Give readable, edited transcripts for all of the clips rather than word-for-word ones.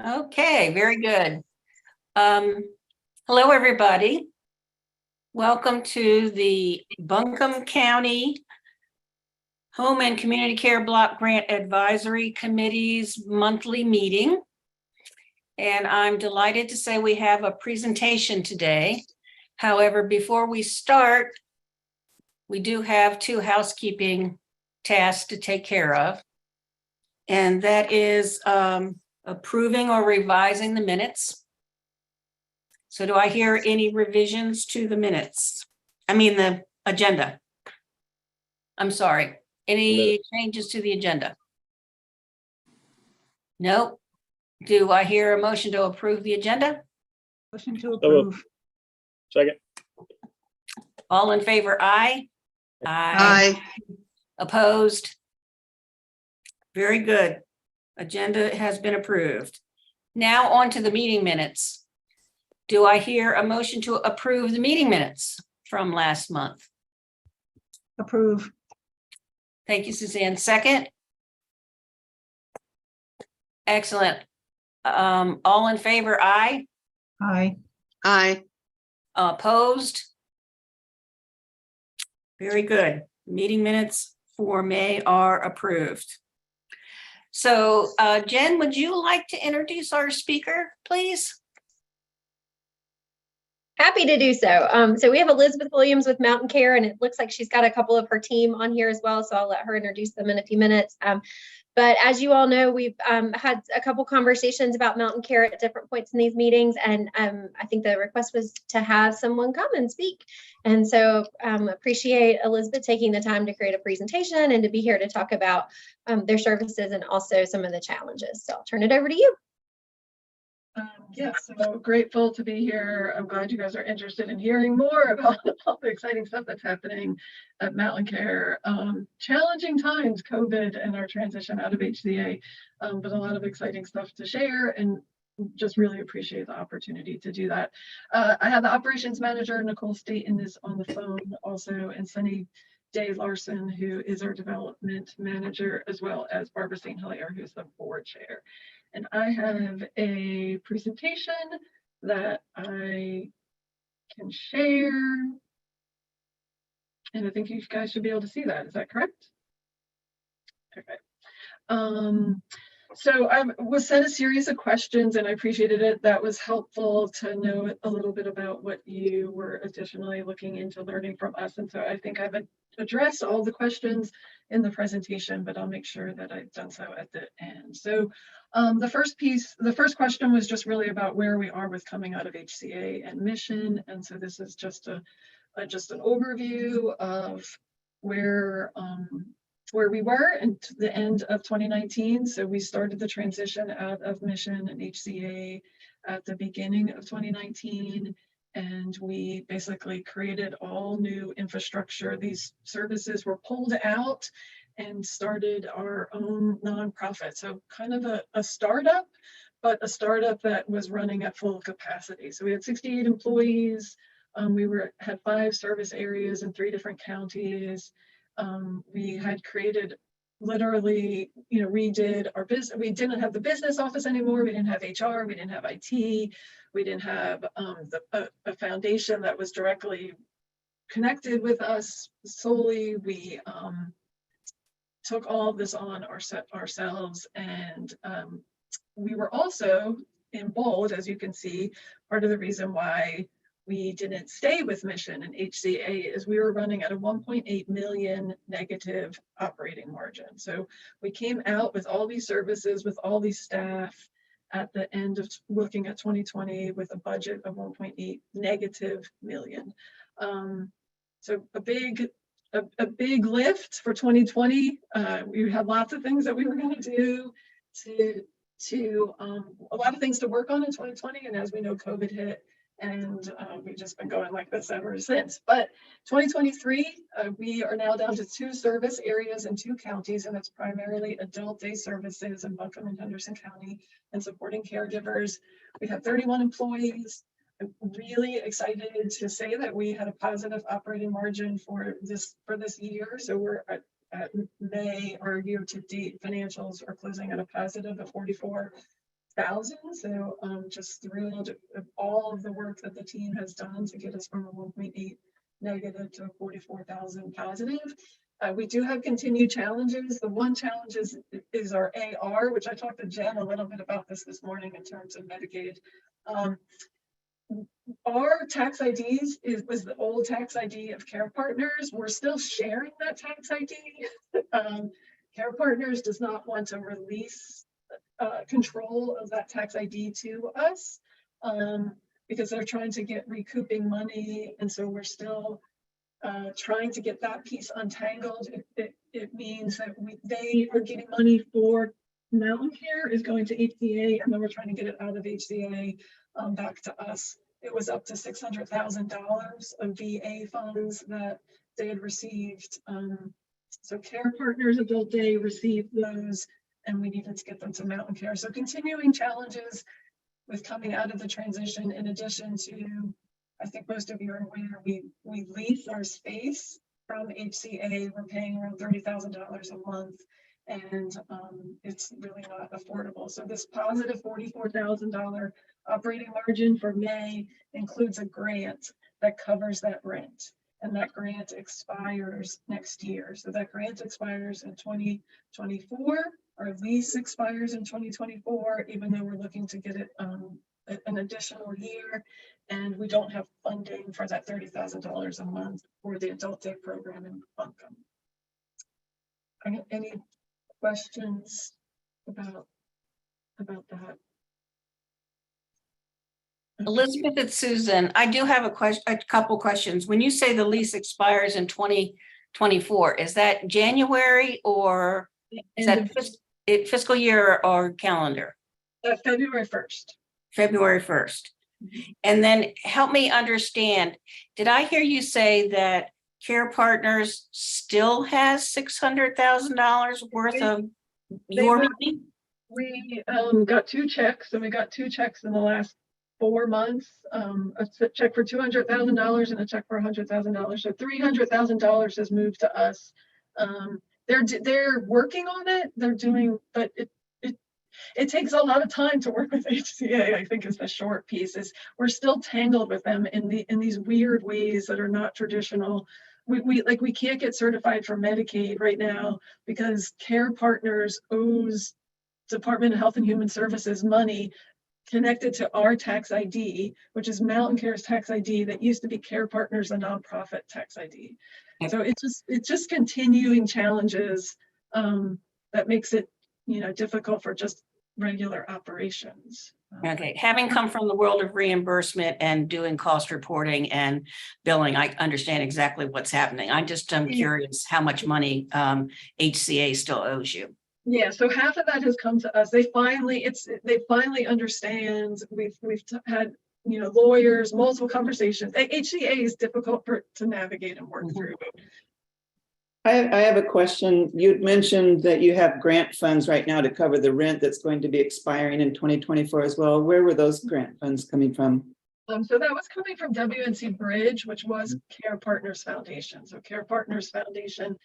Okay, very good. Hello, everybody. Welcome to the Buncombe County Home and Community Care Block Grant Advisory Committee's monthly meeting. And I'm delighted to say we have a presentation today. However, before we start, we do have two housekeeping tasks to take care of. And that is approving or revising the minutes. So do I hear any revisions to the minutes? I mean, the agenda. I'm sorry. Any changes to the agenda? No. Do I hear a motion to approve the agenda? Motion to approve. Second. All in favor, aye? Aye. Opposed? Very good. Agenda has been approved. Now on to the meeting minutes. Do I hear a motion to approve the meeting minutes from last month? Approve. Thank you, Suzanne. Second? Excellent. All in favor, aye? Aye. Aye. Opposed? Very good. Meeting minutes for May are approved. So Jen, would you like to introduce our speaker, please? Happy to do so. So we have Elizabeth Williams with Mountain Care, and it looks like she's got a couple of her team on here as well. So I'll let her introduce them in a few minutes. But as you all know, we've had a couple conversations about Mountain Care at different points in these meetings. And I think the request was to have someone come and speak. And so appreciate Elizabeth taking the time to create a presentation and to be here to talk about their services and also some of the challenges. So I'll turn it over to you. Yes, so grateful to be here. I'm glad you guys are interested in hearing more about all the exciting stuff that's happening at Mountain Care. Challenging times, COVID and our transition out of HCA, but a lot of exciting stuff to share and just really appreciate the opportunity to do that. I have the operations manager, Nicole Staten, is on the phone also, and Sunny Day Larson, who is our development manager, as well as Barbara St. Hilaire, who's the board chair. And I have a presentation that I can share. And I think you guys should be able to see that. Is that correct? Okay. So I was sent a series of questions and I appreciated it. That was helpful to know a little bit about what you were additionally looking into learning from us. And so I think I've addressed all the questions in the presentation, but I'll make sure that I've done so at the end. So the first question was just really about where we are with coming out of HCA and mission. And so this is just an overview of where we were at the end of 2019. So we started the transition out of mission and HCA at the beginning of 2019. And we basically created all new infrastructure. These services were pulled out and started our own nonprofit. So kind of a startup, but a startup that was running at full capacity. So we had 68 employees. We had 5 service areas in 3 different counties. We had created literally, redid our business. We didn't have the business office anymore. We didn't have HR. We didn't have IT. We didn't have a foundation that was directly connected with us solely. We took all of this on ourselves, and we were also in bold, as you can see, part of the reason why we didn't stay with mission and HCA is we were running at a 1.8 million negative operating margin. So we came out with all these services, with all these staff at the end of looking at 2020 with a budget of 1.8 negative million. So a big lift for 2020. We had lots of things that we were going to do to a lot of things to work on in 2020. And as we know, COVID hit. And we've just been going like this ever since. But 2023, we are now down to 2 service areas in 2 counties, and it's primarily adult day services in Buncombe and Henderson County and supporting caregivers. We have 31 employees. I'm really excited to say that we had a positive operating margin for this year. So we're at May, our year-to-date financials are closing at a positive of So just thrilled of all of the work that the team has done to get us from a 1.8 negative to a 44,000 positive. We do have continued challenges. The one challenge is our AR, which I talked to Jen a little bit about this morning in terms of Medicaid. Our tax IDs was the old tax ID of Care Partners. We're still sharing that tax ID. Care Partners does not want to release control of that tax ID to us because they're trying to get recouping money. And so we're still trying to get that piece untangled. It means that they are getting money for Mountain Care is going to HCA, and then we're trying to get it out of HCA back to us. It was up to $600,000 of VA funds that they had received. So Care Partners Adult Day received those, and we needed to get them to Mountain Care. So continuing challenges with coming out of the transition, in addition to, I think most of you are aware, we lease our space from HCA. We're paying around $30,000 a month, and it's really not affordable. So this positive $44,000 operating margin for May includes a grant that covers that rent, and that grant expires next year. So that grant expires in 2024. Our lease expires in 2024, even though we're looking to get it an additional year, and we don't have funding for that $30,000 a month for the adult day program in Buncombe. Any questions about that? Elizabeth and Susan, I do have a couple questions. When you say the lease expires in 2024, is that January or is that fiscal year or calendar? February 1st. February 1st. And then help me understand, did I hear you say that Care Partners still has $600,000 worth of your money? We got two checks, and we got two checks in the last 4 months, a check for $200,000 and a check for $100,000. So $300,000 has moved to us. They're working on it. They're doing, but it takes a lot of time to work with HCA. I think is the short piece. Is we're still tangled with them in these weird ways that are not traditional. We can't get certified for Medicaid right now because Care Partners owes Department of Health and Human Services money connected to our tax ID, which is Mountain Care's tax ID that used to be Care Partners, a nonprofit tax ID. So it's just continuing challenges that makes it difficult for just regular operations. Okay, having come from the world of reimbursement and doing cost reporting and billing, I understand exactly what's happening. I'm just curious how much money HCA still owes you. Yeah, so half of that has come to us. They finally understand. We've had lawyers, multiple conversations. HCA is difficult to navigate and work through. I have a question. You'd mentioned that you have grant funds right now to cover the rent that's going to be expiring in 2024 as well. Where were those grant funds coming from? So that was coming from WNC Bridge, which was Care Partners Foundation. So Care Partners Foundation,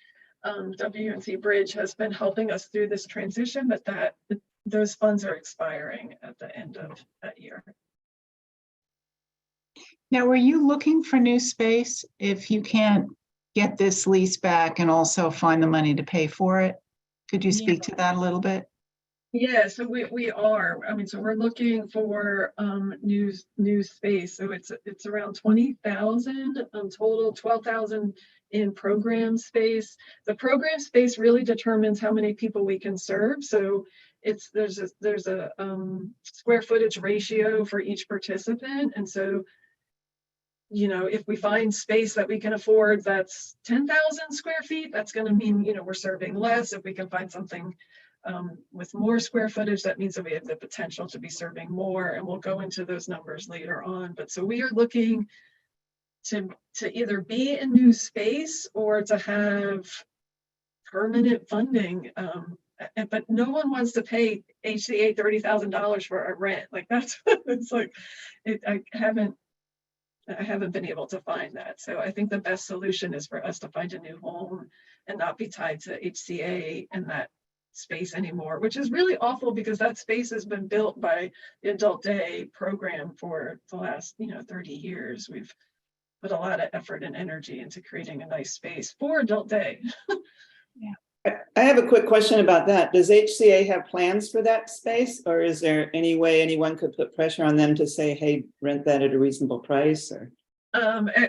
WNC Bridge has been helping us through this transition, but those funds are expiring at the end of that year. Now, were you looking for new space if you can't get this lease back and also find the money to pay for it? Could you speak to that a little bit? Yeah, so we are. I mean, so we're looking for new space. So it's around 20,000 total, 12,000 in program space. The program space really determines how many people we can serve. So there's a square footage ratio for each participant, and so if we find space that we can afford that's 10,000 square feet, that's going to mean we're serving less. If we can find something with more square footage, that means that we have the potential to be serving more, and we'll go into those numbers later on. But so we are looking to either be in new space or to have permanent funding. But no one wants to pay HCA $30,000 for a rent. Like that's it's like I haven't been able to find that. So I think the best solution is for us to find a new home and not be tied to HCA, and that space anymore, which is really awful because that space has been built by the adult day program for the last 30 years. We've put a lot of effort and energy into creating a nice space for adult day. I have a quick question about that. Does HCA have plans for that space, or is there any way anyone could put pressure on them to say, hey, rent that at a reasonable price? Or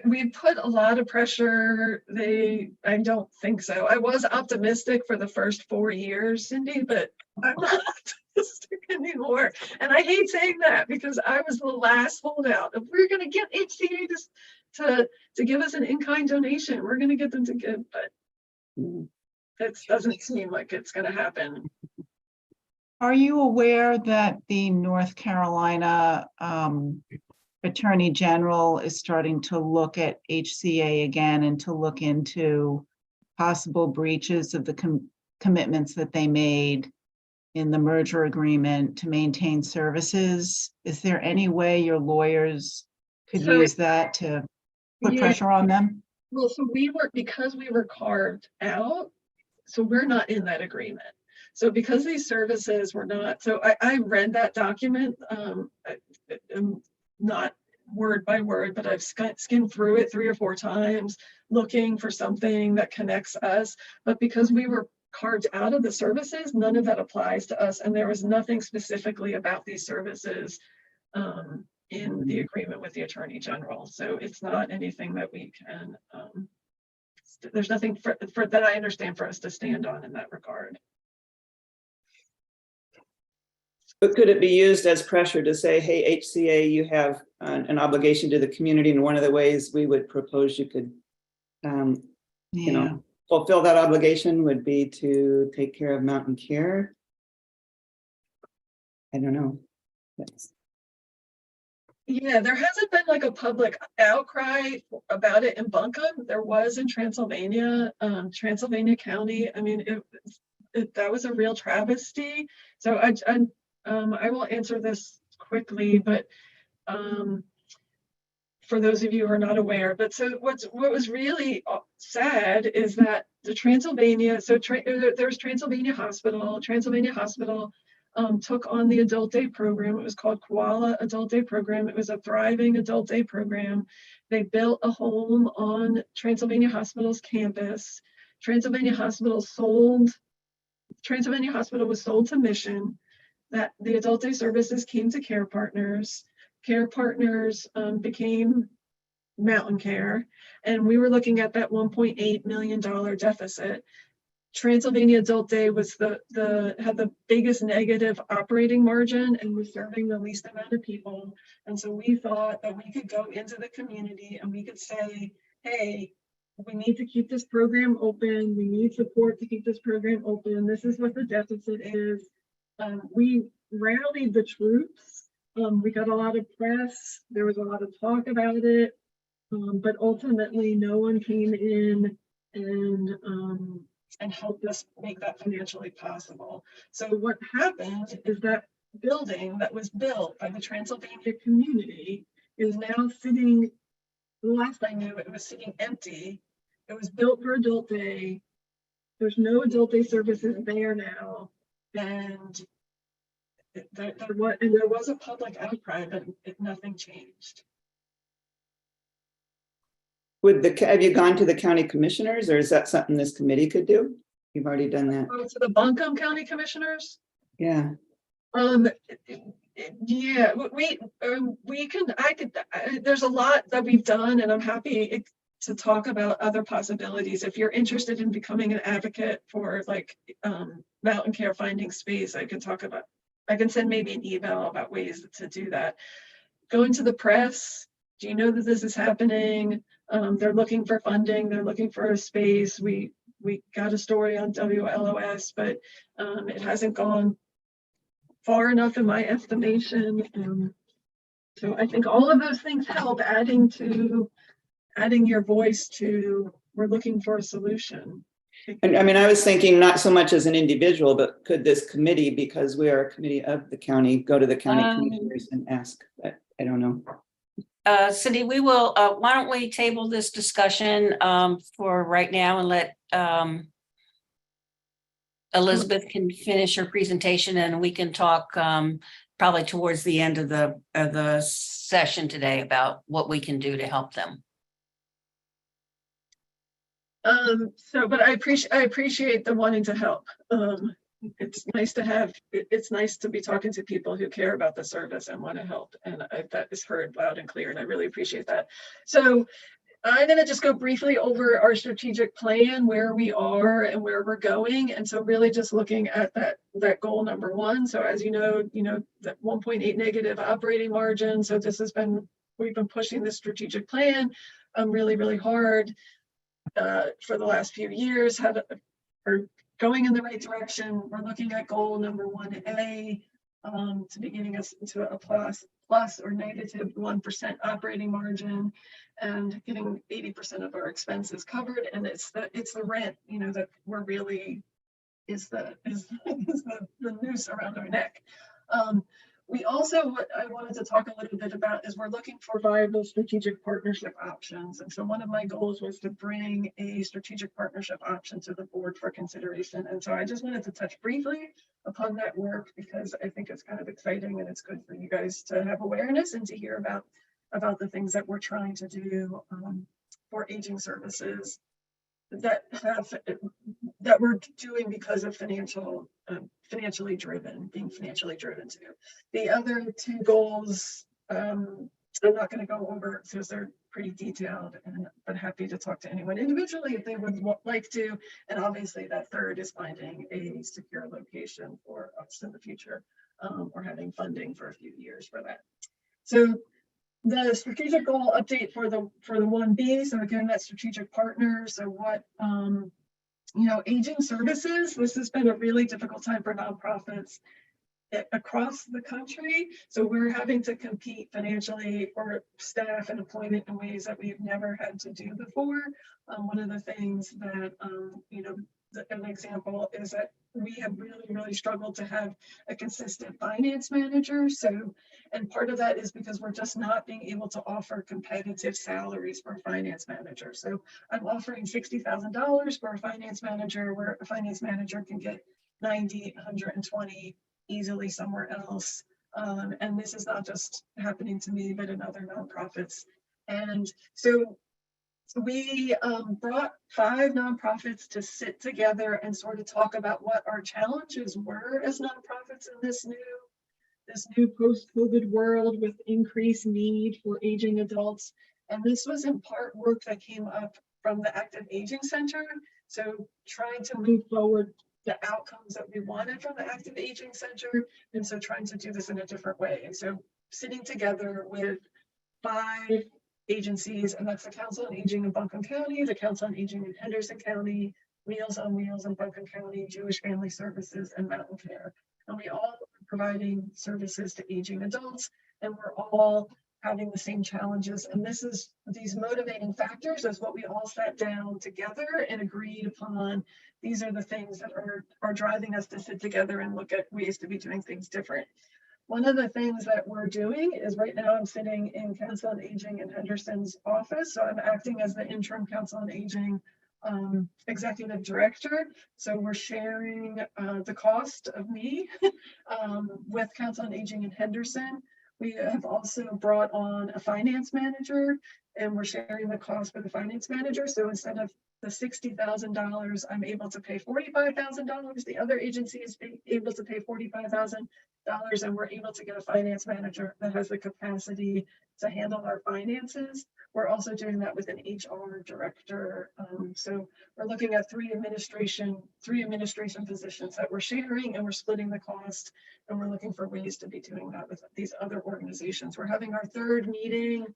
We put a lot of pressure. I don't think so. I was optimistic for the first 4 years, Cindy, but I'm not optimistic anymore. And I hate saying that because I was the last holdout. If we're going to get HCA to give us an in-kind donation, we're going to get them to give, but it doesn't seem like it's going to happen. Are you aware that the North Carolina Attorney General is starting to look at HCA again and to look into possible breaches of the commitments that they made in the merger agreement to maintain services? Is there any way your lawyers could use that to put pressure on them? Well, so because we were carved out, so we're not in that agreement. So because these services were not, so I read that document, not word by word, but I've skimmed through it 3 or 4 times looking for something that connects us. But because we were carved out of the services, none of that applies to us. And there was nothing specifically about these services in the agreement with the Attorney General. So it's not anything that we can, there's nothing for that I understand for us to stand on in that regard. but could it be used as pressure to say, hey, HCA, you have an obligation to the community, and one of the ways we would propose you could, fulfill that obligation would be to take care of Mountain Care? I don't know. Yeah, there hasn't been like a public outcry about it in Buncombe. There was in Transylvania, Transylvania County. I mean, that was a real travesty. So I will answer this quickly, but for those of you who are not aware, but so what was really sad is that the Transylvania, so there's Transylvania Hospital. Transylvania Hospital took on the adult day program. It was called Koala Adult Day Program. It was a thriving adult day program. They built a home on Transylvania Hospital's campus. Transylvania Hospital was sold to Mission. That the adult day services came to Care Partners. Care Partners became Mountain Care, and we were looking at that $1.8 million deficit. Transylvania Adult Day was had the biggest negative operating margin and was serving the least amount of people. And so we thought that we could go into the community and we could say, hey, we need to keep this program open. We need support to keep this program open. This is what the deficit is. We rallied the troops. We got a lot of press. There was a lot of talk about it, but ultimately no one came in and helped us make that financially possible. So what happened is that building that was built by the Transylvania community is now sitting, the last I knew, it was sitting empty. It was built for adult day. There's no adult day services there now. And there was a public outcry, but nothing changed. Have you gone to the county commissioners, or is that something this committee could do? You've already done that. Oh, to the Buncombe County Commissioners? Yeah. Yeah, there's a lot that we've done, and I'm happy to talk about other possibilities. If you're interested in becoming an advocate for like Mountain Care finding space, I can send maybe an email about ways to do that. Going to the press, do you know that this is happening? They're looking for funding, they're looking for a space. We got a story on WLOS, but it hasn't gone far enough in my estimation. So I think all of those things help, adding your voice to, we're looking for a solution. And I mean, I was thinking not so much as an individual, but could this committee, because we are a committee of the county, go to the county commissioners and ask? I don't know. Cindy, we will, why don't we table this discussion for right now and let Elizabeth can finish her presentation and we can talk probably towards the end of the session today about what we can do to help them. But I appreciate the wanting to help. It's nice to be talking to people who care about the service and want to help. And that is heard loud and clear, and I really appreciate that. So I'm going to just go briefly over our strategic plan, where we are and where we're going. And so really just looking at that goal number 1. So as you know, that 1.8 negative operating margin. So we've been pushing this strategic plan really, really hard for the last few years. Are going in the right direction. We're looking at goal number 1A to be getting us into a plus or negative 1% operating margin and getting 80% of our expenses covered. And it's the rent, that we're really is the noose around our neck. We also, what I wanted to talk a little bit about is we're looking for viable strategic partnership options. And so one of my goals was to bring a strategic partnership option to the board for consideration. And so I just wanted to touch briefly upon that work because I think it's kind of exciting and it's good for you guys to have awareness and to hear about the things that we're trying to do for aging services that we're doing because of being financially driven too. The other 2 goals, I'm not going to go over because they're pretty detailed, but happy to talk to anyone individually if they would like to. And obviously that 3rd is finding a secure location for us in the future, or having funding for a few years for that. So the strategic goal update for the 1B. So again, that strategic partner. So what, aging services, this has been a really difficult time for nonprofits across the country. So we're having to compete financially for staff and employment in ways that we've never had to do before. One of the things that, an example is that we have really, really struggled to have a consistent finance manager. So, and part of that is because we're just not being able to offer competitive salaries for a finance manager. So I'm offering $60,000 for a finance manager, where a finance manager can get 90, 120 easily somewhere else. And this is not just happening to me, but in other nonprofits. And so we brought 5 nonprofits to sit together and sort of talk about what our challenges were as nonprofits in this new post-COVID world with increased need for aging adults. And this was in part work that came up from the Active Aging Center. So trying to move forward the outcomes that we wanted from the Active Aging Center. And so trying to do this in a different way. And so sitting together with 5 agencies, and that's the Council on Aging in Buncombe County, the Council on Aging in Henderson County, Meals on Wheels in Buncombe County, Jewish Family Services, and Mountain Care. And we all are providing services to aging adults, and we're all having the same challenges. And these motivating factors is what we all sat down together and agreed upon. These are the things that are driving us to sit together and look at ways to be doing things different. One of the things that we're doing is right now I'm sitting in Council on Aging in Henderson's office. So I'm acting as the interim Council on Aging executive director. So we're sharing the cost of me with Council on Aging in Henderson. We have also brought on a finance manager, and we're sharing the cost with the finance manager. So instead of the $60,000, I'm able to pay $45,000. The other agency is able to pay $45,000, and we're able to get a finance manager that has the capacity to handle our finances. We're also doing that with an HR director. So we're looking at 3 administration positions that we're sharing, and we're splitting the cost, and we're looking for ways to be doing that with these other organizations. We're having our 3rd meeting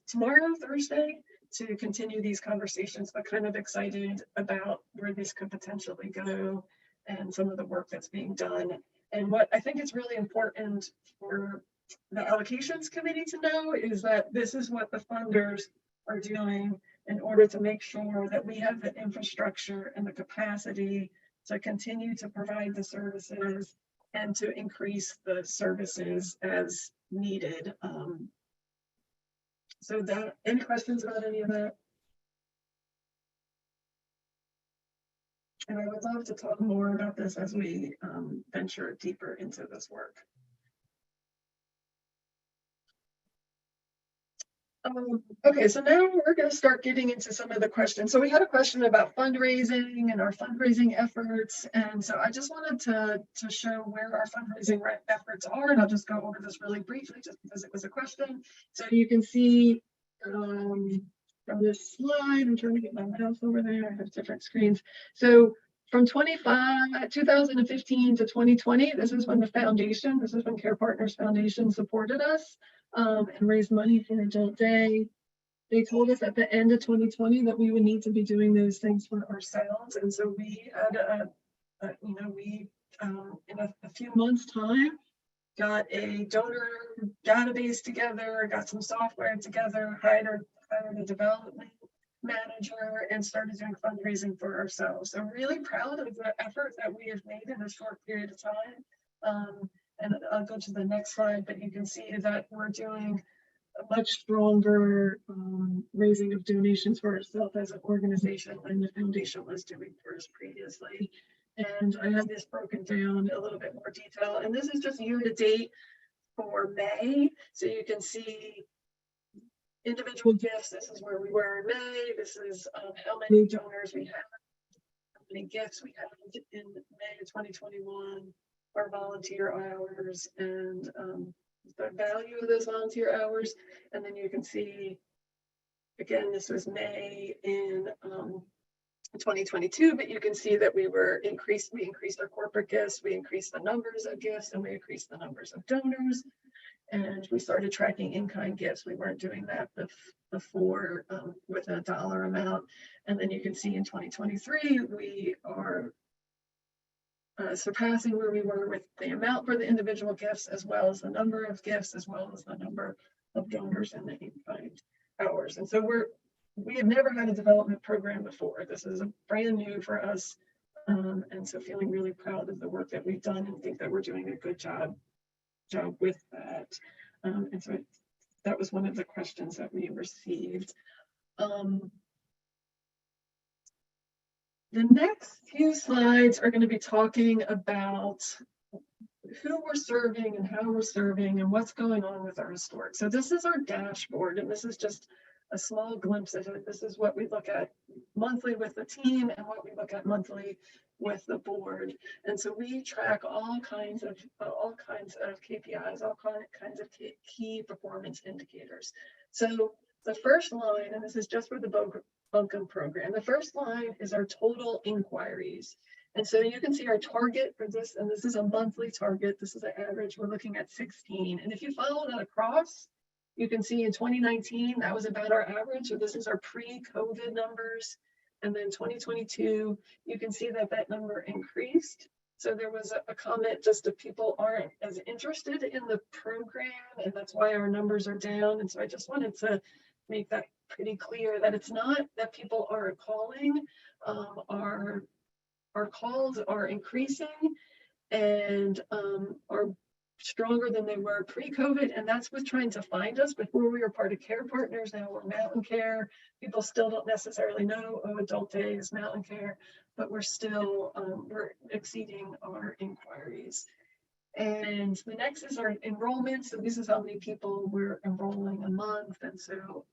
tomorrow, Thursday, to continue these conversations, but kind of excited about where this could potentially go and some of the work that's being done. And what I think is really important for the allocations committee to know is that this is what the funders are doing in order to make sure that we have the infrastructure and the capacity to continue to provide the services and to increase the services as needed. So any questions about any of that? And I would love to talk more about this as we venture deeper into this work. Okay, so now we're going to start getting into some of the questions. So we had a question about fundraising and our fundraising efforts. And so I just wanted to show where our fundraising efforts are. And I'll just go over this really briefly just because it was a question. So you can see from this slide, I'm trying to get my mouse over there. I have different screens. So from 2015 to 2020, this is when Care Partners Foundation supported us and raised money for Adult Day. They told us at the end of 2020 that we would need to be doing those things for ourselves. And so we had in a few months' time, got a donor database together, got some software together, hired a development manager, and started doing fundraising for ourselves. So really proud of the effort that we have made in a short period of time. And I'll go to the next slide, but you can see that we're doing a much stronger raising of donations for ourselves as an organization than the foundation was doing for us previously. And I have this broken down a little bit more detail. And this is just year to date for May. So you can see individual gifts. This is where we were in May. This is how many donors we have, how many gifts we have in May of 2021, our volunteer hours, and the value of those volunteer hours. And then you can see, again, this was May in 2022, but you can see that we increased our corporate gifts, we increased the numbers of gifts, and we increased the numbers of donors. And we started tracking in-kind gifts. We weren't doing that before with a dollar amount. And then you can see in 2023, we are surpassing where we were with the amount for the individual gifts, as well as the number of gifts, as well as the number of donors and the in-kind hours. And so we have never had a development program before. This is brand new for us. And so feeling really proud of the work that we've done and think that we're doing a good job with that. And so that was one of the questions that we received. The next few slides are going to be talking about who we're serving and how we're serving and what's going on with our historic. So this is our dashboard, and this is just a small glimpse of it. This is what we look at monthly with the team and what we look at monthly with the board. And so we track all kinds of KPIs, all kinds of key performance indicators. So the first line, and this is just for the Buncombe program, the first line is our total inquiries. And so you can see our target for this, and this is a monthly target. This is an average. We're looking at 16. And if you follow that across, you can see in 2019, that was about our average. So this is our pre-COVID numbers. And then 2022, you can see that that number increased. So there was a comment just that people aren't as interested in the program, and that's why our numbers are down. And so I just wanted to make that pretty clear that it's not that people aren't calling. Our calls are increasing and are stronger than they were pre-COVID, and that's with trying to find us. Before we were part of Care Partners, now we're Mountain Care. People still don't necessarily know, oh, Adult Day is Mountain Care, but we're still, we're exceeding our inquiries. And the next is our enrollment. So this is how many people we're enrolling a month. And so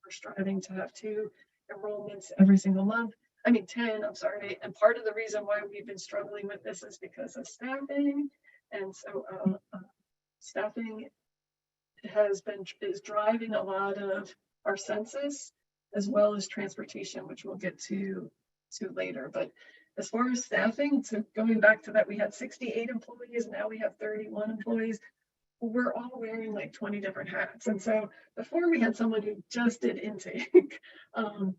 we're striving to have 2 enrollments every single month. 10, I'm sorry. And part of the reason why we've been struggling with this is because of staffing. And so staffing is driving a lot of our census, as well as transportation, which we'll get to later. But as far as staffing, so going back to that, we had 68 employees, now we have 31 employees. We're all wearing like 20 different hats. And so before we had someone who just did intake,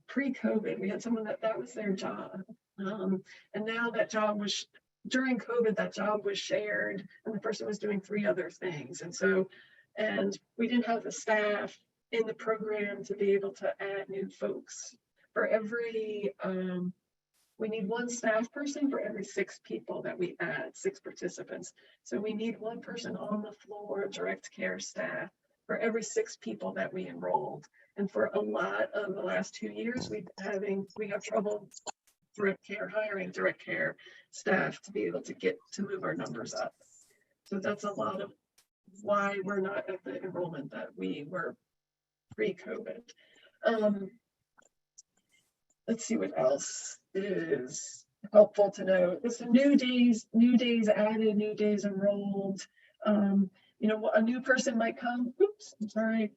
pre-COVID, we had someone that was their job. And now that job was, during COVID, that job was shared and the person was doing 3 other things. And we didn't have the staff in the program to be able to add new folks. For every, we need 1 staff person for every 6 people that we add, 6 participants. So we need 1 person on the floor, direct care staff, for every 6 people that we enrolled. And for a lot of the last 2 years, we have trouble direct care, hiring direct care staff to be able to get to move our numbers up. So that's a lot of why we're not at the enrollment that we were pre-COVID. Let's see what else is helpful to know. It's new days added, new days enrolled. You know, a new person might come. Oops, I'm sorry.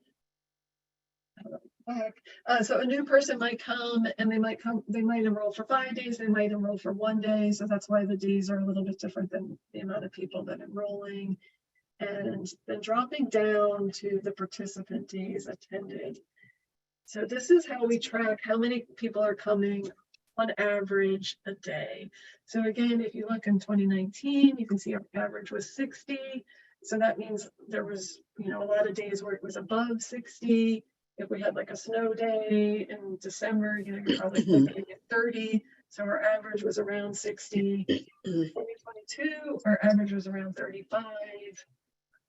Back. So a new person might come and they might enroll for 5 days, they might enroll for 1 day. So that's why the days are a little bit different than the amount of people that enrolling. And then dropping down to the participant days attended. So this is how we track how many people are coming on average a day. So again, if you look in 2019, you can see our average was 60. So that means there was, you know, a lot of days where it was above 60. If we had like a snow day in December, you know, you're probably looking at 30. So our average was around 60. 2022, our average was around 35.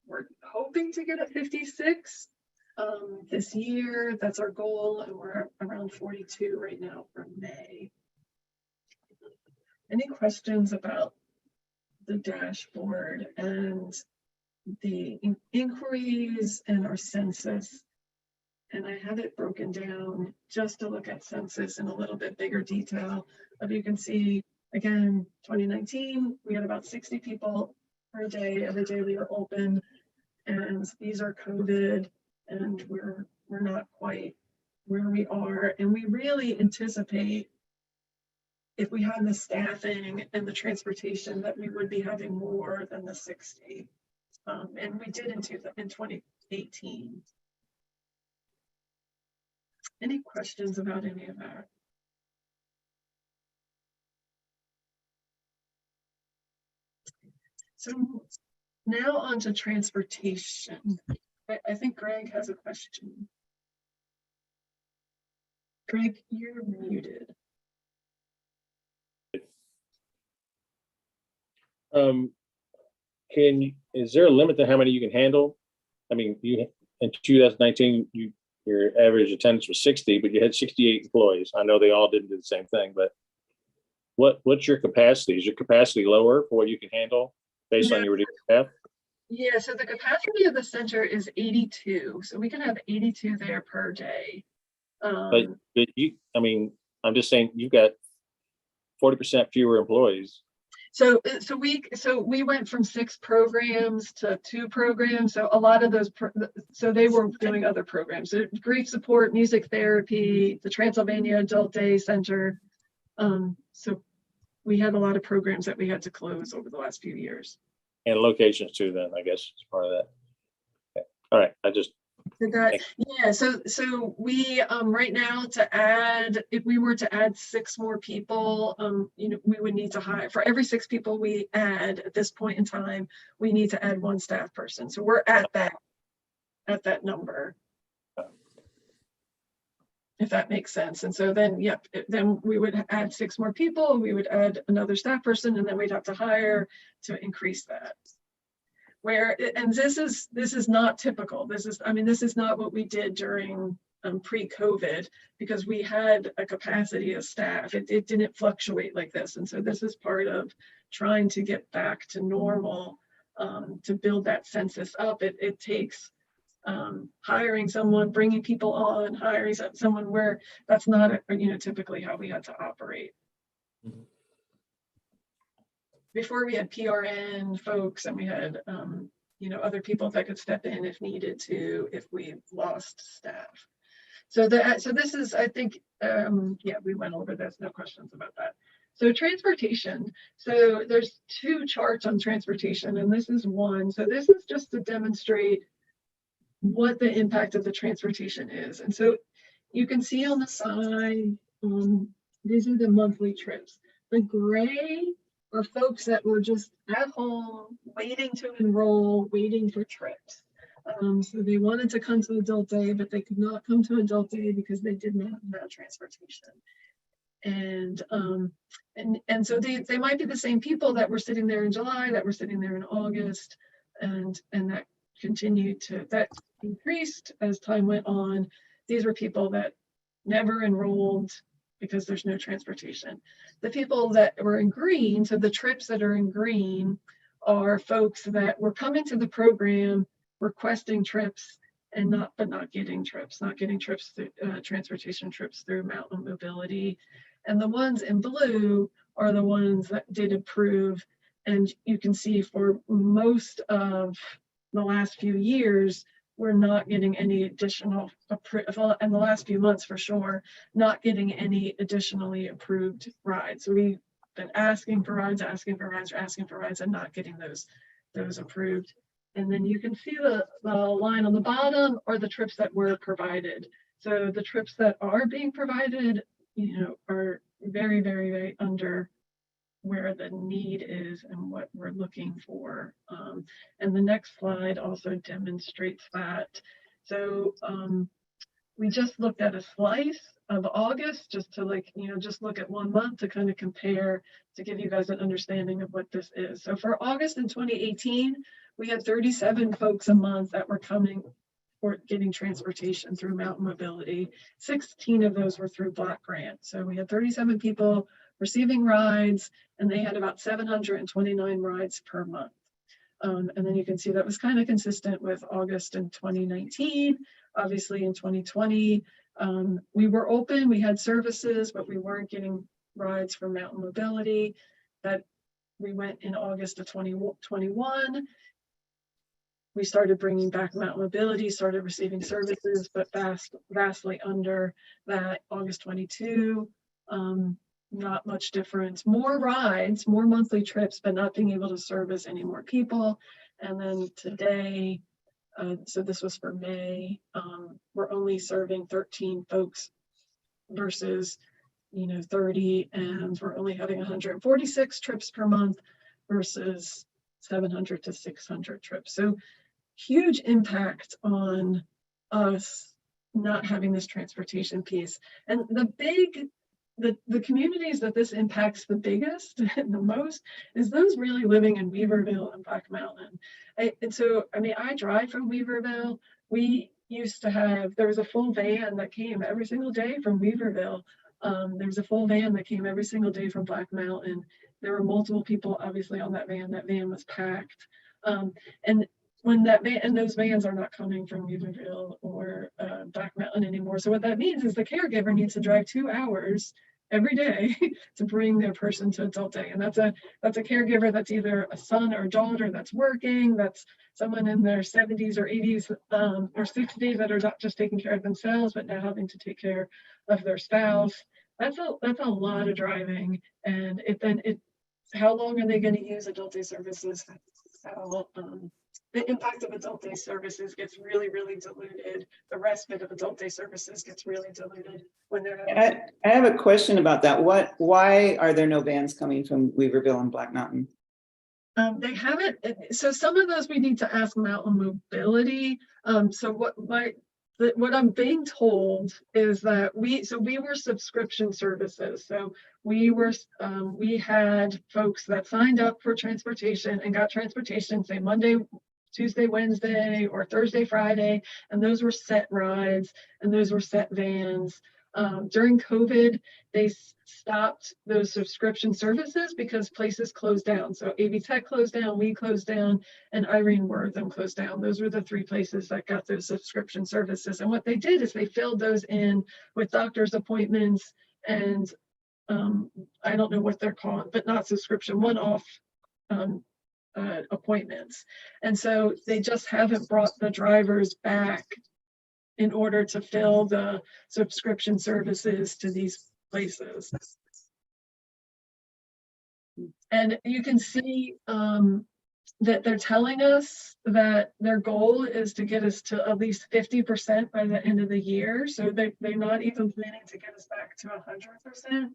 We're hoping to get a 56 this year. That's our goal, and we're around 42 right now for May. Any questions about the dashboard and the inquiries and our census? And I have it broken down just to look at census in a little bit bigger detail. But you can see, again, 2019, we had about 60 people per day, every day we were open. And these are COVID, and we're not quite where we are. And we really anticipate, if we have the staffing and the transportation, that we would be having more than the 60. And we did in 2018. Any questions about any of that? So now on to transportation. I think Greg has a question. Greg, you're muted. Is there a limit to how many you can handle? I mean, you in 2019, your average attendance was 60, but you had 68 employees. I know they all didn't do the same thing, but what's your capacity? Is your capacity lower for what you can handle based on your reduced staff? Yeah, so the capacity of the center is 82. So we can have 82 there per day. But you, I mean, I'm just saying you've got 40% fewer employees. So we went from 6 programs to 2 programs. So a lot of those, so they were doing other programs. So grief support, music therapy, the Transylvania Adult Day Center. So we had a lot of programs that we had to close over the last few years. And locations too, then I guess is part of that. Okay. All right, Yeah, so we right now, to add, if we were to add 6 more people, you know, we would need to hire, for every 6 people we add at this point in time, we need to add 1 staff person. So we're at that number, if that makes sense. And so then, yep, then we would add 6 more people, we would add another staff person, and then we'd have to hire to increase that. And this is not typical. This is not what we did during pre-COVID, because we had a capacity of staff. It didn't fluctuate like this. And so this is part of trying to get back to normal, to build that census up. It takes hiring someone, bringing people on, hiring someone, where that's not, you know, typically how we had to operate. Mm-hmm. Before we had PRN folks, and we had, you know, other people that could step in if needed to, if we lost staff. So this is, I think, yeah, we went over this, no questions about that. So transportation. So there's 2 charts on transportation, and this is one. So this is just to demonstrate what the impact of the transportation is. And so you can see on the side, these are the monthly trips. The gray are folks that were just at home, waiting to enroll, waiting for trips. So they wanted to come to Adult Day, but they could not come to Adult Day because they did not have transportation. And so they might be the same people that were sitting there in July, that were sitting there in August, and that continued to, that increased as time went on. These were people that never enrolled, because there's no transportation. The people that were in green, so the trips that are in green are folks that were coming to the program requesting trips and not getting trips, transportation trips through Mountain Mobility. And the ones in blue are the ones that did approve. And you can see for most of the last few years, we're not getting any additional approval, and the last few months for sure, not getting any additionally approved rides. So we've been asking for rides, and not getting those approved. And then you can see the line on the bottom are the trips that were provided. So the trips that are being provided, are very, very, very under where the need is and what we're looking for. And the next slide also demonstrates that. So we just looked at a slice of August just to just look at 1 month to kind of compare, to give you guys an understanding of what this is. So for August in 2018, we had 37 folks a month that were coming or getting transportation through Mountain Mobility. 16 of those were through Block Grant. So we had 37 people receiving rides, and they had about 729 rides per month. And then you can see that was kind of consistent with August in 2019. Obviously in 2020, we were open, we had services, but we weren't getting rides from Mountain Mobility. That we went in August of 2021. We started bringing back Mountain Mobility, started receiving services, but vastly under that. August 22, not much difference. More rides, more monthly trips, but not being able to service any more people. And then today, so this was for May, we're only serving 13 folks versus 30, and we're only having 146 trips per month versus 700 to 600 trips. So huge impact on us not having this transportation piece. And the communities that this impacts the biggest and the most is those really living in Weaverville and Black Mountain. And so, I drive from Weaverville. We used to have, there was a full van that came every single day from Weaverville. There was a full van that came every single day from Black Mountain. There were multiple people obviously on that van was packed. And when that van, and those vans are not coming from Weaverville or Black Mountain anymore. So what that means is the caregiver needs to drive 2 hours every day to bring their person to adult day. And that's a caregiver that's either a son or daughter that's working, that's someone in their 70s or 80s or 60s that are not just taking care of themselves, but now having to take care of their spouse. That's a lot of driving. And how long are they going to use adult day services? The impact of adult day services gets really, really diluted. The respite of adult day services gets really diluted when they're. I have a question about that. Why are there no vans coming from Weaverville and Black Mountain? They haven't. So some of those we need to ask Mountain Mobility. So what I'm being told is that we were subscription services. So we had folks that signed up for transportation and got transportation, say Monday, Tuesday, Wednesday, or Thursday, Friday, and those were set rides and those were set vans. During COVID, they stopped those subscription services because places closed down. So AV Tech closed down, we closed down, and Irene Wortham closed down. Those were the 3 places that got those subscription services. And what they did is they filled those in with doctor's appointments and I don't know what they're called, but not subscription, one-off appointments. And so they just haven't brought the drivers back in order to fill the subscription services to these places. And you can see that they're telling us that their goal is to get us to at least 50% by the end of the year. So they're not even planning to get us back to 100%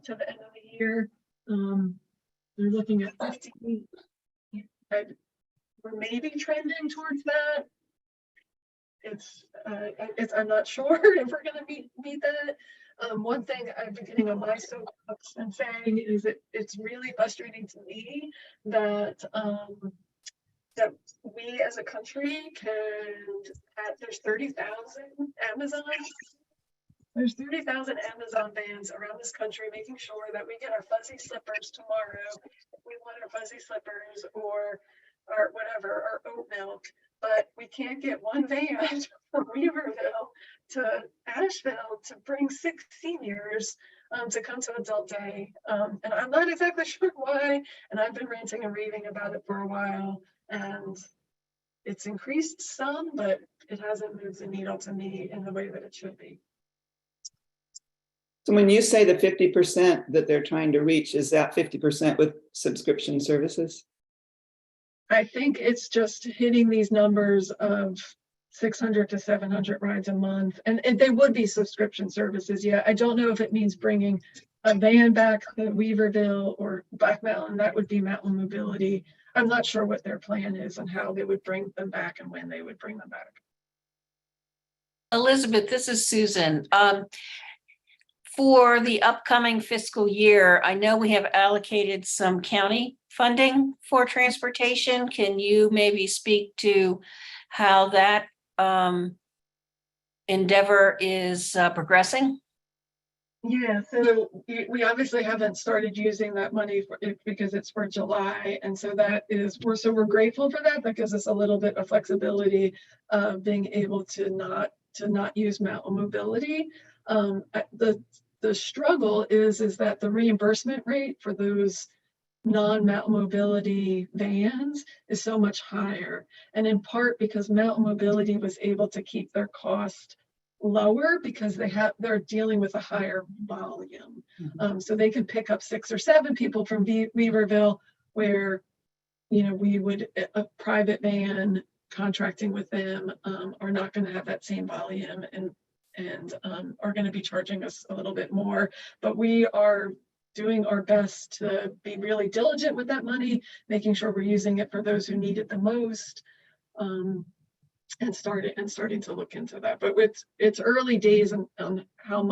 to the end of the year. They're looking at 50. We're maybe trending towards that. I'm not sure if we're going to meet that. One thing I've been getting on my soapbox and saying is it's really frustrating to me that that we as a country there's 30,000 Amazon There's 30,000 Amazon vans around this country making sure that we get our fuzzy slippers tomorrow. If we want our fuzzy slippers or whatever, our oat milk, but we can't get one van from Weaverville to Asheville to bring 6 seniors to come to Adult Day. And I'm not exactly sure why. And I've been ranting and raving about it for a while. And it's increased some, but it hasn't moved the needle to me in the way that it should be. So when you say the 50% that they're trying to reach, is that 50% with subscription services? I think it's just hitting these numbers of 600 to 700 rides a month. And they would be subscription services. Yeah, I don't know if it means bringing a van back to Weaverville or Black Mountain. That would be Mountain Mobility. I'm not sure what their plan is and how they would bring them back and when they would bring them back. Elizabeth, this is Susan. For the upcoming fiscal year, I know we have allocated some county funding for transportation. Can you maybe speak to how that endeavor is progressing? Yeah, so we obviously haven't started using that money for it because it's for July. And so that is, we're grateful for that. That gives us a little bit of flexibility of being able to not use Mountain Mobility. The struggle is that the reimbursement rate for those non-Mountain Mobility vans is so much higher. And in part because Mountain Mobility was able to keep their cost lower because they're dealing with a higher volume. So they can pick up 6 or 7 people from Weaverville, where, you know, we would, a private van contracting with them are not going to have that same volume and are going to be charging us a little bit more. But we are doing our best to be really diligent with that money, making sure we're using it for those who need it the most, and starting to look into that. But it's early days on how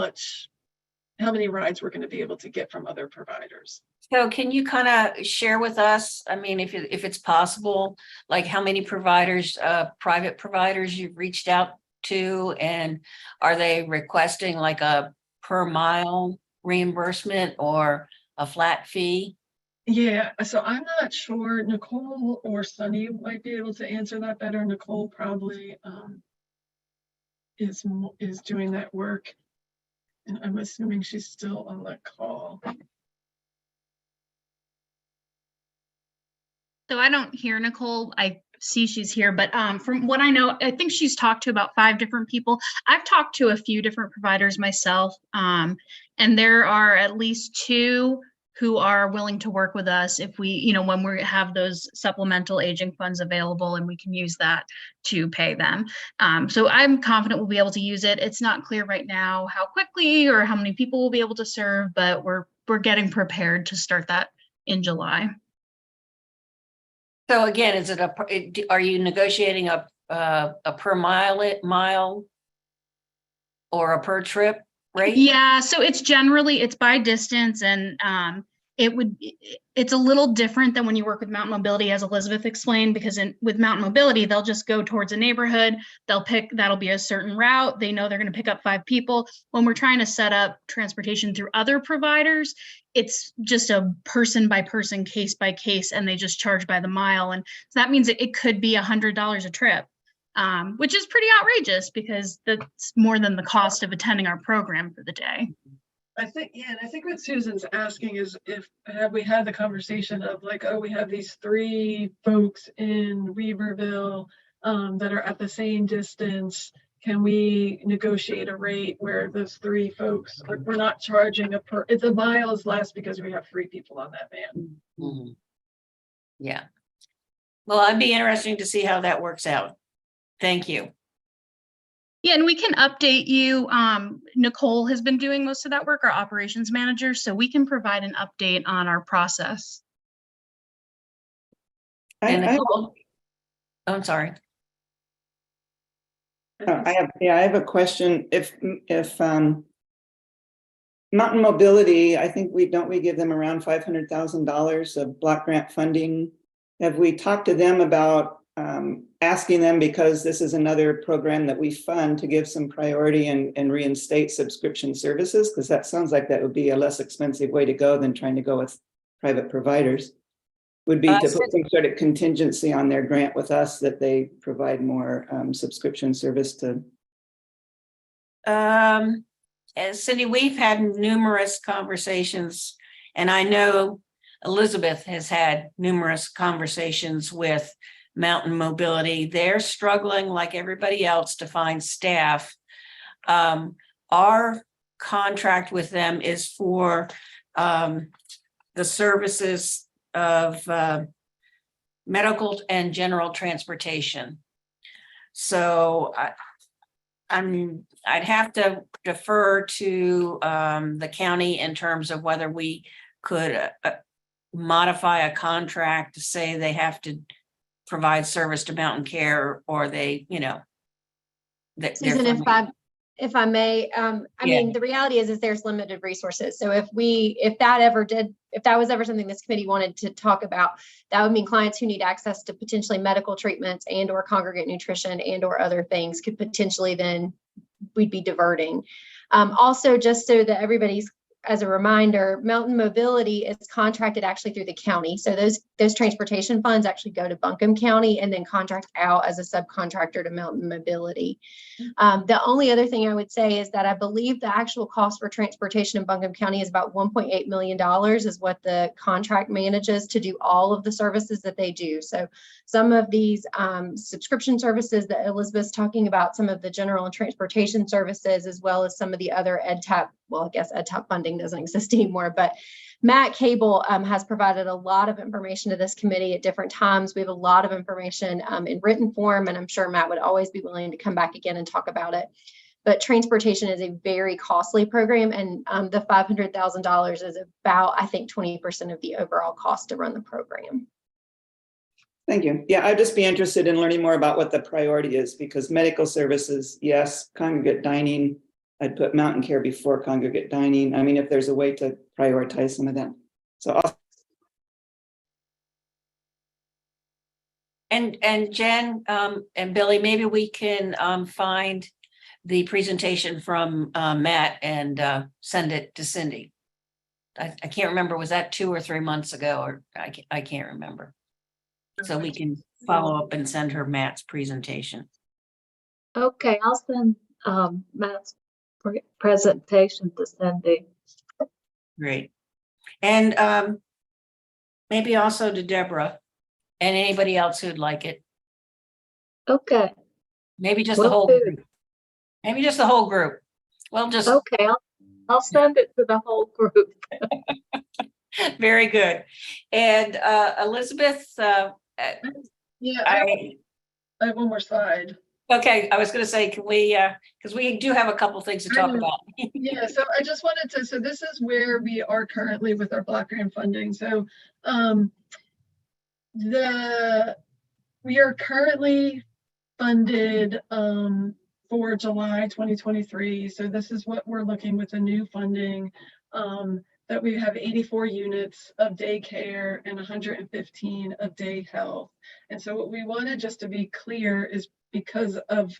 many rides we're going to be able to get from other providers. So can you kind of share with us, I mean, if it's possible, like how many providers, private providers you've reached out to, and are they requesting like a per mile reimbursement or a flat fee? Yeah, so I'm not sure. Nicole or Sunny might be able to answer that better. Nicole probably is doing that work, and I'm assuming she's still on the call. So I don't hear Nicole. I see she's here, but from what I know, I think she's talked to about 5 different people. I've talked to a few different providers myself, and there are at least 2 who are willing to work with us if we, you know, when we have those supplemental aging funds available and we can use that to pay them. So I'm confident we'll be able to use it. It's not clear right now how quickly or how many people we'll be able to serve, but we're getting prepared to start that in July. So again, is it are you negotiating a per mile or a per trip rate? Yeah, so it's by distance, and it's a little different than when you work with Mountain Mobility, as Elizabeth explained, because with Mountain Mobility, they'll just go towards a neighborhood, that'll be a certain route, they know they're going to pick up 5 people. When we're trying to set up transportation through other providers, it's just a person by person, case by case, and they just charge by the mile. And so that means it could be $100 a trip, which is pretty outrageous because that's more than the cost of attending our program for the day. I think what Susan's asking is have we had the conversation of like, oh, we have these 3 folks in Weaverville that are at the same distance. Can we negotiate a rate where those 3 folks we're not charging it's a mile is less because we have 3 people on that van. Mm-hmm. Yeah. Well, I'd be interesting to see how that works out. Thank you. Yeah, and we can update you. Nicole has been doing most of that work, our operations manager, so we can provide an update on our process. And Nicole, I'm sorry. I have a question. If Mountain Mobility, I think we give them around $500,000 of block grant funding. Have we talked to them about asking them, because this is another program that we fund, to give some priority and reinstate subscription services, because that sounds like that would be a less expensive way to go than trying to go with private providers. Would be to put some sort of contingency on their grant with us that they provide more subscription service to. As Cindy, we've had numerous conversations, and I know Elizabeth has had numerous conversations with Mountain Mobility. They're struggling like everybody else to find staff. Our contract with them is for the services of medical and general transportation. So I'd have to defer to the county in terms of whether we could modify a contract to say they have to provide service to Mountain Care, or they, you know. Susan, if I may, I mean, the reality is there's limited resources. So if that was ever something this committee wanted to talk about, that would mean clients who need access to potentially medical treatments and or congregate nutrition and or other things could potentially then we'd be diverting. Also, just so that everybody's, as a reminder, Mountain Mobility is contracted actually through the county. So those transportation funds actually go to Buncombe County and then contract out as a subcontractor to Mountain Mobility. The only other thing I would say is that I believe the actual cost for transportation in Buncombe County is about $1.8 million is what the contract manages to do all of the services that they do. So some of these subscription services that Elizabeth's talking about, some of the general and transportation services, as well as some of the other EdTap, well, I guess EdTap funding doesn't exist anymore, but Matt Cable has provided a lot of information to this committee at different times. We have a lot of information in written form, and I'm sure Matt would always be willing to come back again and talk about it. But transportation is a very costly program, and the $500,000 is about, I think, 20% of the overall cost to run the program. Thank you. Yeah, I'd just be interested in learning more about what the priority is, because medical services, yes, congregate dining, I'd put Mountain Care before congregate dining. I mean, if there's a way to prioritize some of them. So and Jen and Billy, maybe we can find the presentation from Matt and send it to Cindy. I can't remember, was that 2 or 3 months ago, or I can't remember. So we can follow up and send her Matt's presentation. Okay, I'll send Matt's presentation to Cindy. Great. And maybe also to Deborah and anybody else who'd like it. Okay. Maybe just Will the whole do. group. Maybe just the whole group. Well, just Okay, I'll send it to the whole group. very good. And Elizabeth, Yeah, I have one more slide. okay, I was going to say, can we, because we do have a couple things to talk about. Yeah, so I just wanted to, so this is where we are currently with our block grant funding. So we are currently funded for July 2023. So this is what we're looking with the new funding, that we have 84 units of daycare and 115 of day health. And so what we wanted, just to be clear, is because of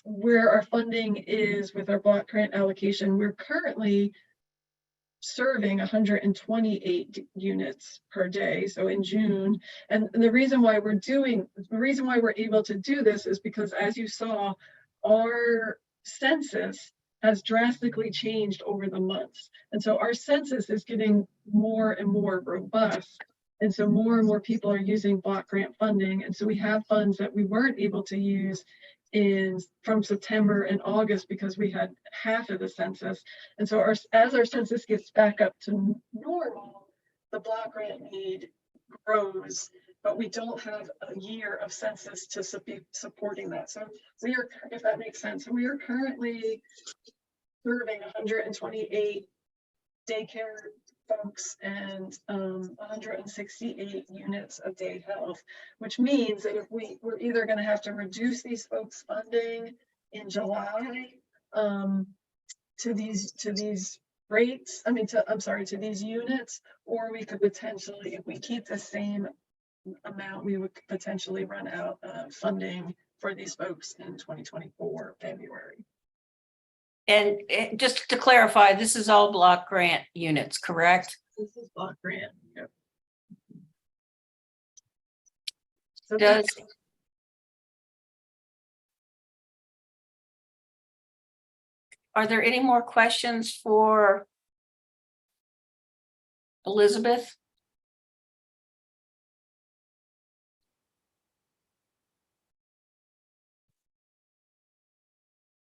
where our funding is with our block grant allocation, we're currently serving 128 units per day. So in June, and the reason why we're able to do this is because, as you saw, our census has drastically changed over the months. And so our census is getting more and more robust. And so more and more people are using block grant funding. And so we have funds that we weren't able to use from September and August because we had half of the census. And so as our census gets back up to normal, the block grant need grows, but we don't have a year of census to be supporting that. So we are, if that makes sense, we are currently serving 128 daycare folks and 168 units of day health, which means that if we're either going to have to reduce these folks' funding in July to these rates, to these units, or we could potentially, if we keep the same amount we would potentially run out of funding for these folks in 2024 February. And just to clarify, this is all block grant units, correct? This is block grant. Yep. So Does, are there any more questions for Elizabeth?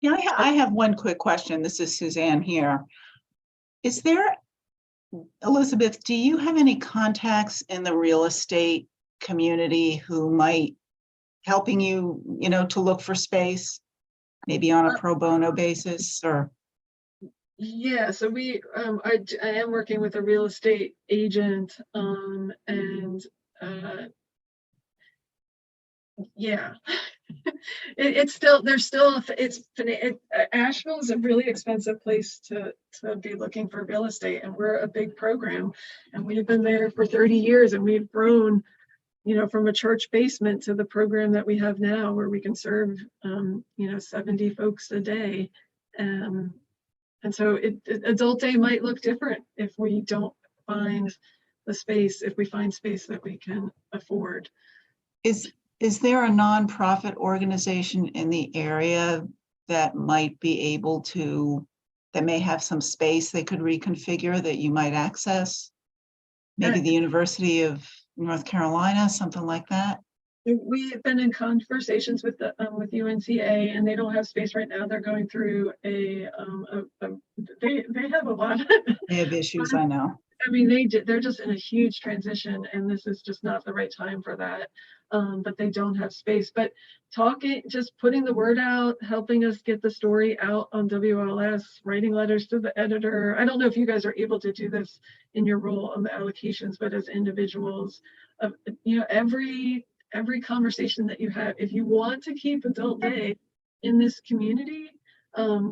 Yeah, I have one quick question. This is Suzanne here. Is there, Elizabeth, do you have any contacts in the real estate community who might helping you, to look for space, maybe on a pro bono basis or? yeah, so I am working with a real estate agent, and yeah. Asheville is a really expensive place to be looking for real estate, and we're a big program, and we've been there for 30 years, and we've grown, from a church basement to the program that we have now, where we can serve 70 folks a day. And so adult day might look different if we don't find the space, if we find space that we can afford. Is there a nonprofit organization in the area that might be able to, that may have some space they could reconfigure that you might access? Maybe the University of North Carolina, something like that? We've been in conversations with UNCA, and they don't have space right now. They're going through they have a lot. They have issues, I know. I mean, they're just in a huge transition, and this is just not the right time for that. But they don't have space. But just putting the word out, helping us get the story out on WLS, writing letters to the editor. I don't know if you guys are able to do this in your role on the allocations, but as individuals, every conversation that you have, if you want to keep adult day in this community,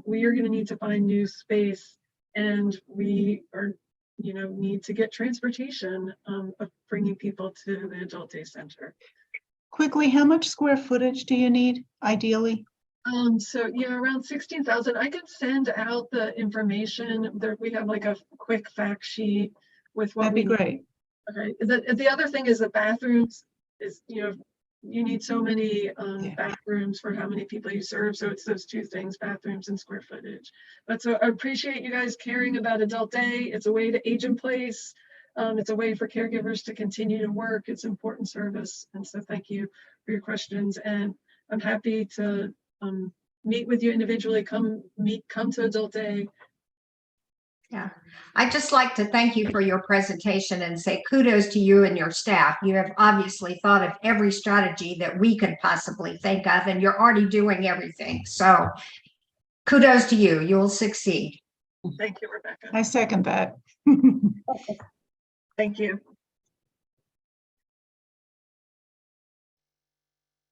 we are going to need to find new space, and we are need to get transportation of bringing people to the adult day center. Quickly, how much square footage do you need ideally? So yeah, around 16,000. I can send out the information there. We have like a quick fact sheet with what That'd be great. Okay. The other thing is the bathrooms is, you need so many bathrooms for how many people you serve. So it's those two things, bathrooms and square footage. But so I appreciate you guys caring about adult day. It's a way to age in place. It's a way for caregivers to continue to work. It's important service. And so thank you for your questions. And I'm happy to meet with you individually, come to adult day. Yeah, I'd just like to thank you for your presentation and say kudos to you and your staff. You have obviously thought of every strategy that we could possibly think of, and you're already doing everything. So kudos to you. You'll succeed. Thank you, Rebecca. I second that. Thank you.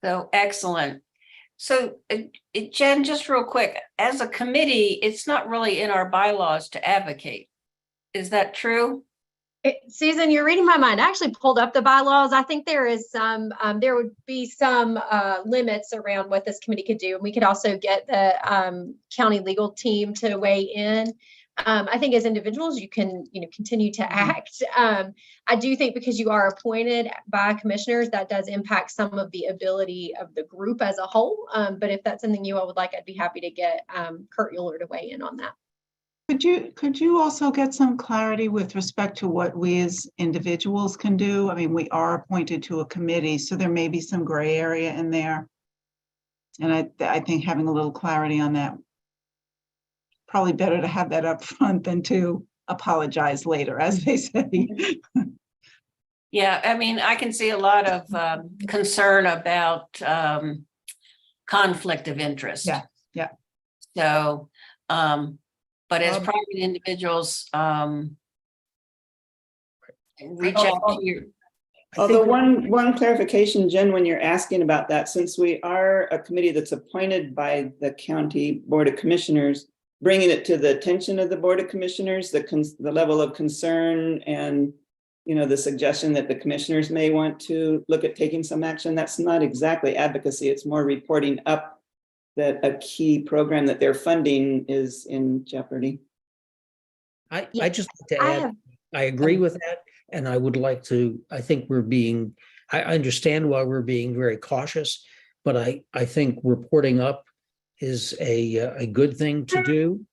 So excellent. So Jen, just real quick, as a committee, it's not really in our bylaws to advocate. Is that true? Susan, you're reading my mind. I actually pulled up the bylaws. I think there is some, there would be some limits around what this committee could do. And we could also get the county legal team to weigh in. I think as individuals, you can, continue to act. I do think because you are appointed by commissioners, that does impact some of the ability of the group as a whole. But if that's something you all would like, I'd be happy to get Kurt Euler to weigh in on that. Could you also get some clarity with respect to what we as individuals can do? I mean, we are appointed to a committee, so there may be some gray area in there. And I think having a little clarity on that, probably better to have that up front than to apologize later, as they say. Yeah, I mean, I can see a lot of concern about conflict of interest. Yeah. So, but as private individuals, reach out to your. Although one clarification, Jen, when you're asking about that, since we are a committee that's appointed by the county board of commissioners, bringing it to the attention of the board of commissioners, the level of concern and the suggestion that the commissioners may want to look at taking some action. That's not exactly advocacy. It's more reporting up that a key program that they're funding is in jeopardy. I Yeah, just like to I add, have, I agree with that. And I would like to, I think I understand why we're being very cautious, but I think reporting up is a good thing to do.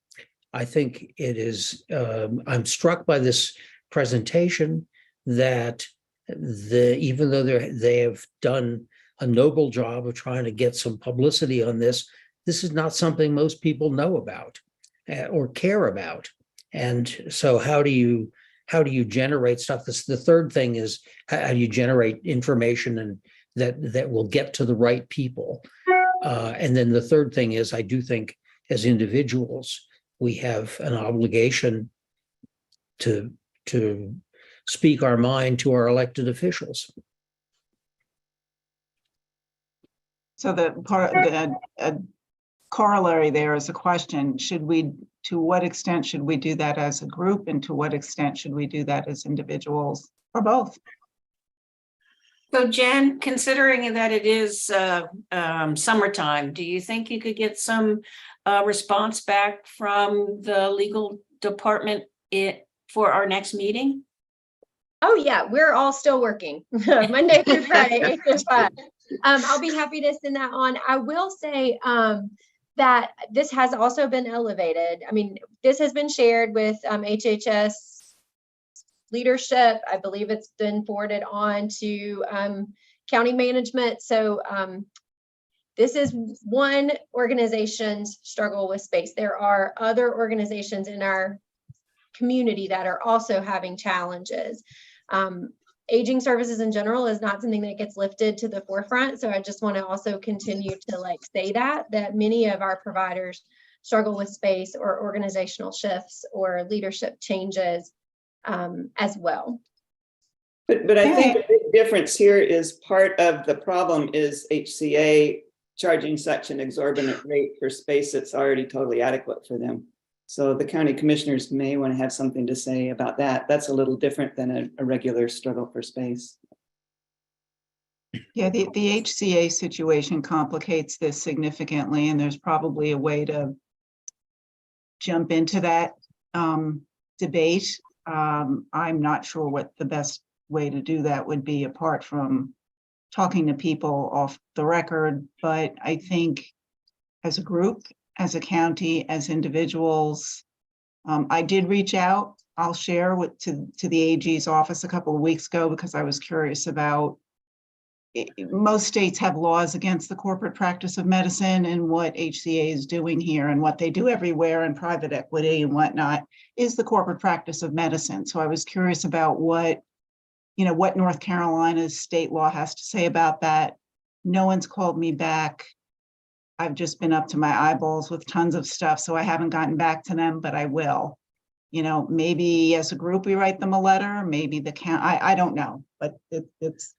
I think it is, I'm struck by this presentation that even though they have done a noble job of trying to get some publicity on this, this is not something most people know about or care about. And so how do you generate stuff? The third thing is how do you generate information and that will get to the right people? And then the third thing is, I do think as individuals, we have an obligation to speak our mind to our elected officials. So the corollary there is a question, to what extent should we do that as a group, and to what extent should we do that as individuals, or both? So Jen, considering that it is summertime, do you think you could get some response back from the legal department for our next meeting? oh yeah, we're all still working Monday through Friday, 8 to 5. I'll be happy to send that on. I will say that this has also been elevated. I mean, this has been shared with HHS leadership. I believe it's been forwarded on to county management. So this is one organization's struggle with space. There are other organizations in our community that are also having challenges. Aging services in general is not something that gets lifted to the forefront. So I just want to also continue to say that many of our providers struggle with space or organizational shifts or leadership changes as well. But I think the big difference here is part of the problem is HCA charging such an exorbitant rate for space that's already totally adequate for them. So the county commissioners may want to have something to say about that. That's a little different than a regular struggle for space. Yeah, the HCA situation complicates this significantly, and there's probably a way to jump into that debate. I'm not sure what the best way to do that would be, apart from talking to people off the record. But I think as a group, as a county, as individuals, I did reach out. I'll share to the AG's office a couple of weeks ago, because I was curious about most states have laws against the corporate practice of medicine, and what HCA is doing here and what they do everywhere in private equity and whatnot is the corporate practice of medicine. So I was curious about what North Carolina's state law has to say about that. No one's called me back. I've just been up to my eyeballs with tons of stuff, so I haven't gotten back to them, but I will. Maybe as a group we write them a letter, maybe the I don't know, but it's,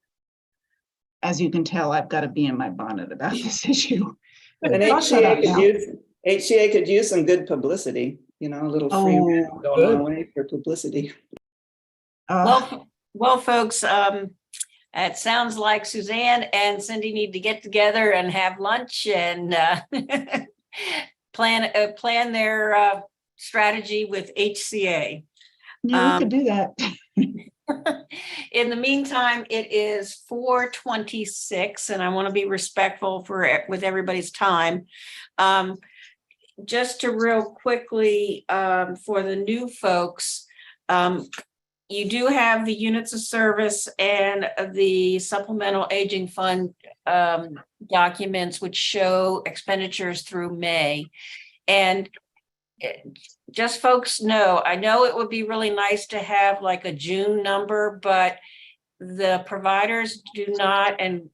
as you can tell, I've got to be in my bonnet about this issue. And HCA could use some good publicity, a little free going on way for publicity. Well, folks, it sounds like Suzanne and Cindy need to get together and have lunch and plan their strategy with HCA. Yeah, we could do that. In the meantime, it is 4:26, and I want to be respectful with everybody's time. Just to real quickly, for the new folks, you do have the units of service and the supplemental aging fund documents, which show expenditures through May. And just folks know, I know it would be really nice to have like a June number, but the providers do not, and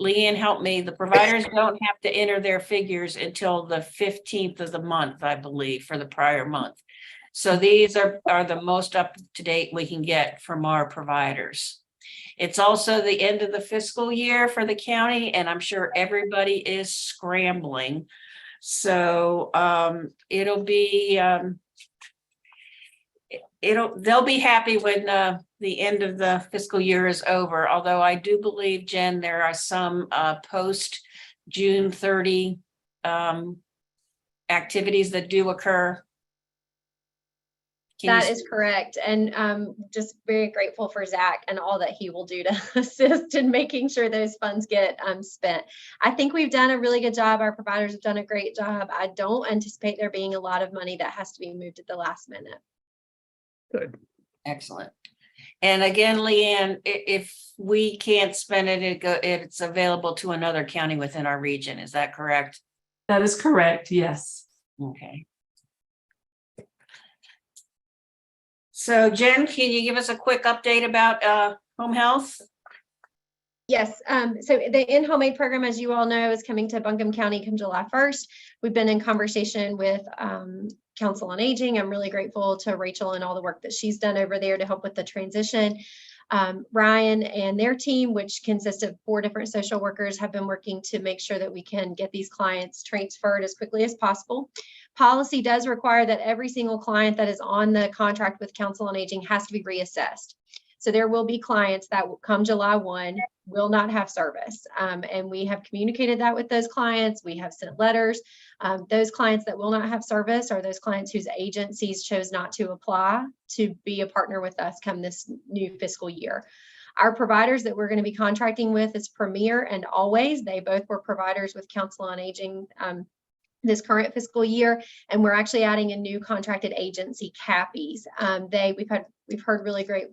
Leanne helped me, the providers don't have to enter their figures until the 15th of the month, I believe, for the prior month. So these are the most up to date we can get from our providers. It's also the end of the fiscal year for the county, and I'm sure everybody is scrambling. So it'll be they'll be happy when the end of the fiscal year is over, although I do believe, Jen, there are some post June 30 activities that do occur. Can you That is correct. And just very grateful for Zach and all that he will do to assist in making sure those funds get spent. I think we've done a really good job. Our providers have done a great job. I don't anticipate there being a lot of money that has to be moved at the last minute. Good. Excellent. And again, Leanne, if we can't spend it, it's available to another county within our region. Is that correct? That is correct, yes. Okay. So Jen, can you give us a quick update about home health? Yes, so the in-home aid program, as you all know, is coming to Buncombe County come July 1st. We've been in conversation with Council on Aging. I'm really grateful to Rachel and all the work that she's done over there to help with the transition. Ryan and their team, which consists of 4 different social workers, have been working to make sure that we can get these clients transferred as quickly as possible. Policy does require that every single client that is on the contract with Council on Aging has to be reassessed. So there will be clients that will come July 1 will not have service. And we have communicated that with those clients. We have sent letters. Those clients that will not have service are those clients whose agencies chose not to apply to be a partner with us come this new fiscal year. Our providers that we're going to be contracting with is Premier and Always. They both were providers with Council on Aging this current fiscal year, and we're actually adding a new contracted agency, Cappies. We've heard really great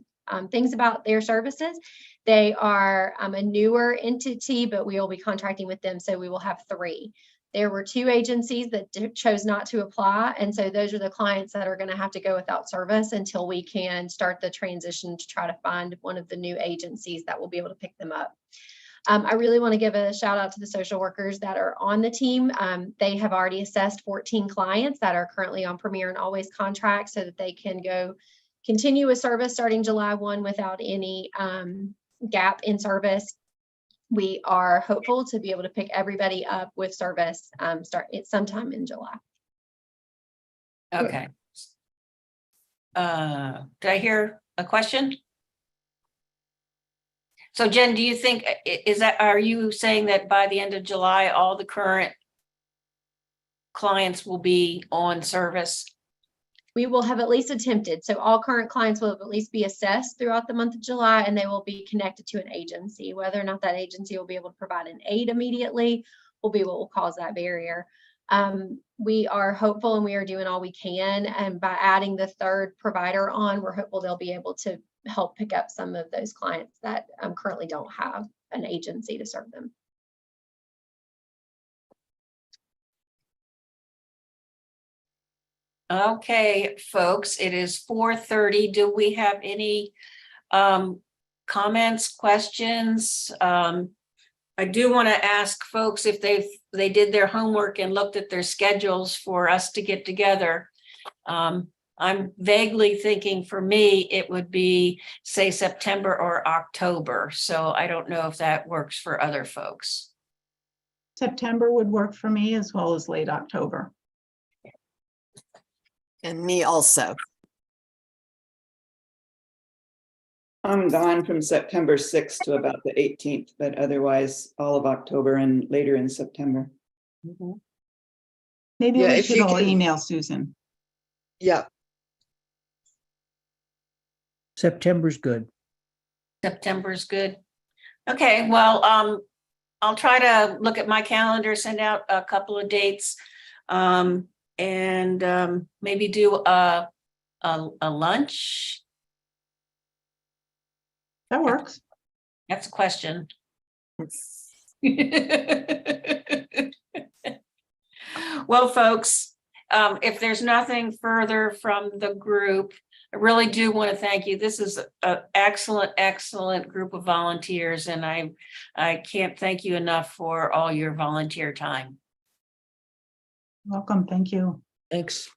things about their services. They are a newer entity, but we will be contracting with them, so we will have 3. There were 2 agencies that chose not to apply, and so those are the clients that are going to have to go without service until we can start the transition to try to find one of the new agencies that will be able to pick them up. I really want to give a shout out to the social workers that are on the team. They have already assessed 14 clients that are currently on Premier and Always contracts so that they can go continue with service starting July 1 without any gap in service. We are hopeful to be able to pick everybody up with service sometime in July. Okay. Did I hear a question? So Jen, do you think, are you saying that by the end of July, all the current clients will be on service? We will have at least attempted. So all current clients will at least be assessed throughout the month of July, and they will be connected to an agency. Whether or not that agency will be able to provide an aid immediately will be what will cause that barrier. We are hopeful and we are doing all we can. And by adding the 3rd provider on, we're hopeful they'll be able to help pick up some of those clients that currently don't have an agency to serve them. Okay, folks, it is 4:30. Do we have any comments, questions? I do want to ask folks if they did their homework and looked at their schedules for us to get together. I'm vaguely thinking for me, it would be, say, September or October. So I don't know if that works for other folks. September would work for me as well as late October. And me also. I'm gone from September 6th to about the 18th, but otherwise all of October and later in September. Maybe Yeah, we if should you all can- email Susan. Yeah, September's good. September's good. Okay, well, I'll try to look at my calendar, send out a couple of dates, and maybe do a lunch. That works. That's a question. Well, folks, if there's nothing further from the group, I really do want to thank you. This is an excellent, excellent group of volunteers, and I can't thank you enough for all your volunteer time. Welcome. Thank you. Thanks.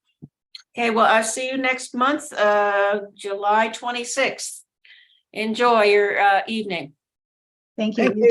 Okay, well, I'll see you next month, July 26th. Enjoy your evening. Thank you.